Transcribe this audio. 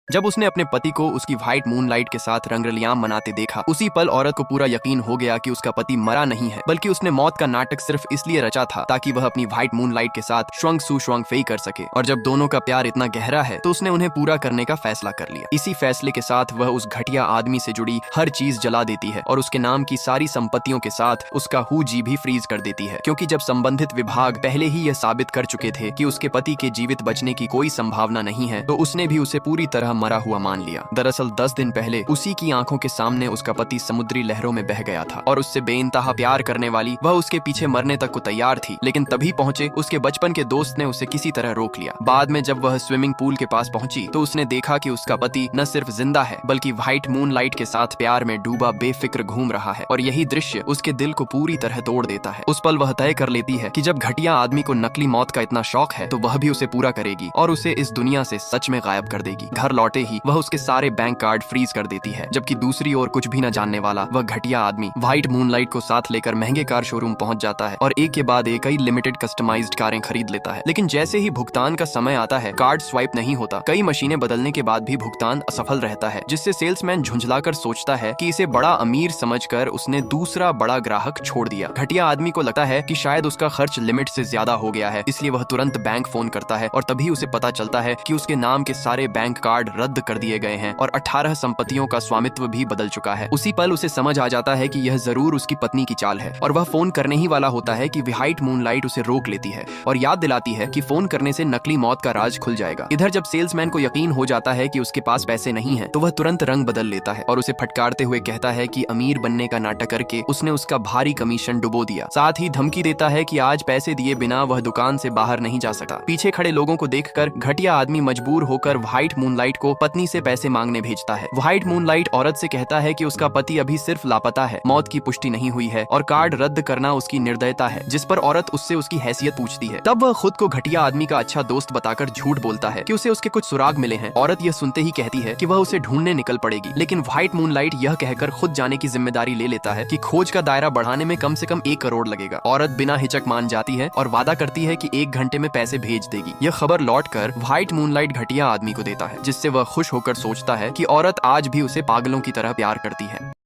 जब उसने अपने पति को उसकी व्हाइट मूनलाइट के साथ रंगरलियाम मनाते देखा, उसी पल औरत को पूरा यकीन हो गया कि उसका पति मरा नहीं है, बल्कि उसने मौत का नाटक सिर्फ इसलिए रचा था ताकि वह अपनी व्हाइट मूनलाइट के साथ श्वंग सु श्वंग फेई कर सके। और जब दोनों का प्यार इतना गहरा है तो उसने उन्हें पूरा करने का फैसला कर लिया। इसी फैसले के साथ वह उस घटिया आदमी से जुड़ी हर चीज जला देती है और उसके नाम की सारी संपत्तियों के साथ उसका हुजी भी फ्रीज कर देती है, क्योंकि जब संबंधित विभाग पहले ही यह साबित कर चुके थे कि उसके पति के जीवित बचने की कोई संभावना नहीं है, तो उसने भी उसे पूरी तरह मरा हुआ मान लिया। दरअसल 10 दिन पहले उसी की आंखों के सामने उसका पति समुद्री लहरों में बह गया था और उससे बेइंतहा प्यार करने वाली वह उसके पीछे मरने तक को तैयार थी, लेकिन तभी पहुंचे उसके बचपन के दोस्त ने उसे किसी तरह रोक लिया। बाद में जब वह स्विमिंग पूल के पास पहुंची तो उसने देखा कि उसका पति न सिर्फ जिंदा है बल्कि व्हाइट मूनलाइट के साथ प्यार में डूबा बेफिक्र घूम रहा है, और यही दृश्य उसके दिल को पूरी तरह तोड़ देता है। उस पल वह तय कर लेती है कि जब घटिया आदमी को नकली मौत का इतना शौक है तो वह भी उसे पूरा करेगी और उसे इस दुनिया से सच में गायब कर देगी। घर लौटे ही वह उसके सारे बैंक कार्ड फ्रीज कर देती है, जबकि दूसरी ओर कुछ भी न जानने वाला वह घटिया आदमी व्हाइट मूनलाइट को साथ लेकर महंगे कार शोरूम पहुंच जाता है और एक के बाद एक कई लिमिटेड कस्टमाइज्ड कारें खरीद लेता है। लेकिन जैसे ही भुगतान का समय आता है, कार्ड स्वाइप नहीं होता। कई मशीनें बदलने के बाद भी भुगतान असफल रहता है, जिससे सेल्समैन झुंझलाकर सोचता है कि इसे बड़ा अमीर समझकर उसने दूसरा बड़ा ग्राहक छोड़ दिया। घटिया आदमी को लगता है कि शायद उसका खर्च लिमिट से ज्यादा हो गया है, इसलिए वह तुरंत बैंक फोन करता है और तभी उसे पता चलता है कि उसके नाम के सारे बैंक कार्ड रद्द कर दिए गए हैं और 18 संपत्तियों का स्वामित्व भी बदल चुका है। उसी पल उसे समझ आ जाता है कि यह जरूर उसकी पत्नी की चाल है और वह फोन करने ही वाला होता है कि व्हाइट मूनलाइट उसे रोक लेती है और याद दिलाती है कि फोन करने से नकली मौत का राज खुल जाएगा। इधर जब सेल्समैन को यकीन हो जाता है कि उसके पास पैसे नहीं है तो वह तुरंत रंग बदल लेता है और उसे फटकारते हुए कहता है कि अमीर बनने का नाटक करके उसने उसका भारी कमीशन डुबो दिया। साथ ही धमकी देता है कि आज पैसे दिए बिना वह दुकान से बाहर नहीं जा सकता। पीछे खड़े लोगों को देखकर घटिया आदमी मजबूर होकर व्हाइट मूनलाइट को पत्नी से पैसे मांगने भेजता है। व्हाइट मूनलाइट औरत से कहता है कि उसका पति अभी सिर्फ लापता है, मौत की पुष्टि नहीं हुई है और कार्ड रद्द करना उसकी निर्दयता है, जिस पर औरत उससे उसकी हैसियत पूछती है। तब वह खुद को घटिया आदमी का अच्छा दोस्त बताकर झूठ बोलता है कि उसे उसके कुछ सुराग मिले हैं। औरत यह सुनते ही कहती है कि वह उसे ढूंढने निकल पड़ेगी, लेकिन व्हाइट मूनलाइट यह कहकर खुद जाने की जिम्मेदारी ले लेता है कि खोज का दायरा बढ़ाने में कम से कम 1 करोड़ लगेगा। औरत बिना हिचक मान जाती है और वादा करती है कि 1 घंटे में पैसे भेज देगी। यह खबर लौटकर व्हाइट मूनलाइट घटिया आदमी को देता है, जिससे वह खुश होकर सोचता है कि औरत आज भी उसे पागलों की तरह प्यार करती है।